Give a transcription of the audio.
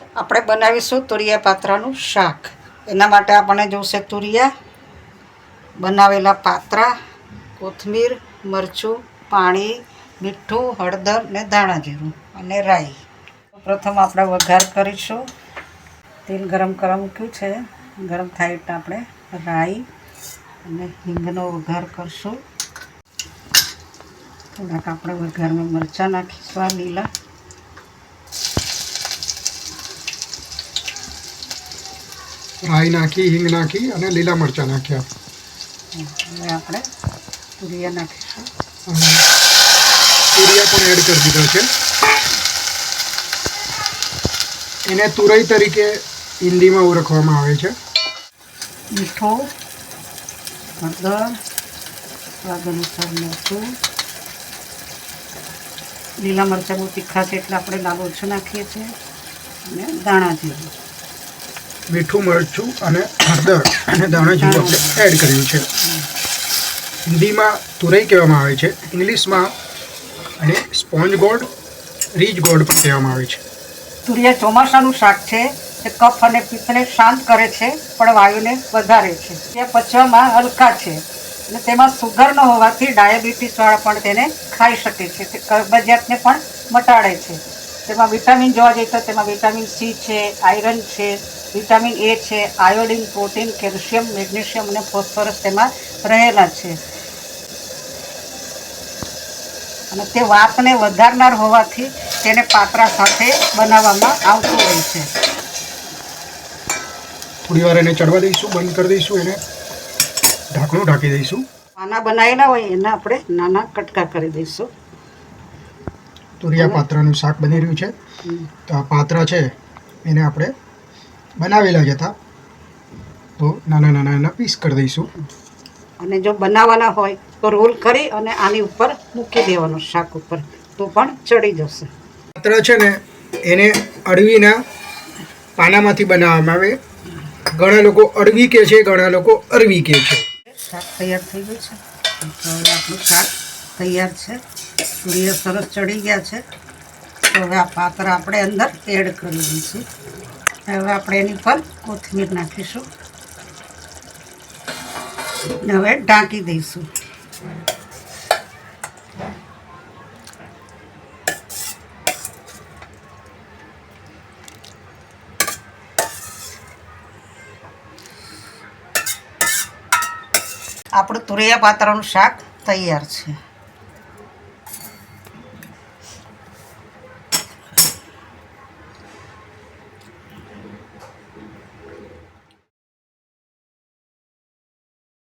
આપણે બનાવીશું તુરિયા પાત્રાનું શાક. એના માટે આપણે જોશે તુરિયા, બનાવેલા પાત્રા, કોથમીર, મરચું, પાણી, મીઠું, હળદર ને ધાણા જીરું અને રાઈ. પ્રથમ આપણે વઘાર કરીશું. તેલ ગરમ કરવા મૂક્યું છે. ગરમ થાય એટલે આપણે રાઈ અને હિંગનો વઘાર કરશું. થોડાક આપણે વઘારમાં મરચાં નાખીશું, લીલા. રાઈ નાખી, હિંગ નાખી અને લીલા મરચાં નાખ્યા. હવે આપણે તુરિયા નાખીશું. તુરિયા પણ એડ કરી દીધા છે. એને તુરઈ તરીકે હિન્દીમાં ઓળખવામાં આવે છે. મીઠું, હળદર, સ્વાદ અનુસાર મરચું, લીલા મરચાં બહુ તીખા છે એટલે આપણે લાલ ઓછું નાખીએ છીએ, અને ધાણા જીરું. મીઠું, મરચું અને હળદર અને ધાણા જીરું આપણે એડ કર્યું છે. હિન્દીમાં તુરઈ કહેવામાં આવે છે. ઇંગ્લિશમાં અને સ્પોન્જ ગોર્ડ, રીચ ગોર્ડ પણ કહેવામાં આવે છે. તુરિયા ચોમાસાનું શાક છે. તે કફ અને પિત્તને શાંત કરે છે, પણ વાયુને વધારે છે. તે પચવામાં હલકા છે અને તેમાં સુગર ન હોવાથી ડાયાબિટીસવાળા પણ તેને ખાઈ શકે છે. તે કબજિયાતને પણ મટાડે છે. તેમાં વિટામિન જોવા જઈએ તો તેમાં વિટામિન સી છે, આયરન છે, વિટામિન એ છે, આયોડિન, પ્રોટીન, કેલ્શિયમ, મેગ્નેશિયમ અને ફોસ્ફરસ તેમાં રહેલા છે. અને તે વાતને વધારનાર હોવાથી તેને પાત્રા સાથે બનાવવામાં આવતું હોય છે. થોડી વાર એને ચડવા દઈશું, બંધ કરી દઈશું, એને ઢાંકણું ઢાંકી દઈશું. નાના બનાવેલા હોય એના આપણે નાના કટકા કરી દઈશું. તુરિયા પાત્રાનું શાક બની રહ્યું છે. તો આ પાત્રા છે એને આપણે બનાવેલા જ હતા, તો નાના નાના એના પીસ કરી દઈશું. અને જો બનાવવાના હોય તો રોલ કરી અને આની ઉપર મૂકી દેવાનો, શાક ઉપર, તો પણ ચડી જશે. પાત્રા છે ને એને અળવીના પાનામાંથી બનાવવામાં આવે. ઘણા લોકો અળવી કહે છે, ઘણા લોકો અરવી કહે છે. શાક તૈયાર થઈ ગયું છે. તો હવે આપણું શાક તૈયાર છે. તુરિયા સરસ ચડી ગયા છે. તો હવે આ પાત્રા આપણે અંદર એડ કરી દઈશું. હવે આપણે એની પર કોથમીર નાખીશું. હવે ઢાંકી દઈશું. આપણું તુરિયા પાત્રાનું શાક તૈયાર છે.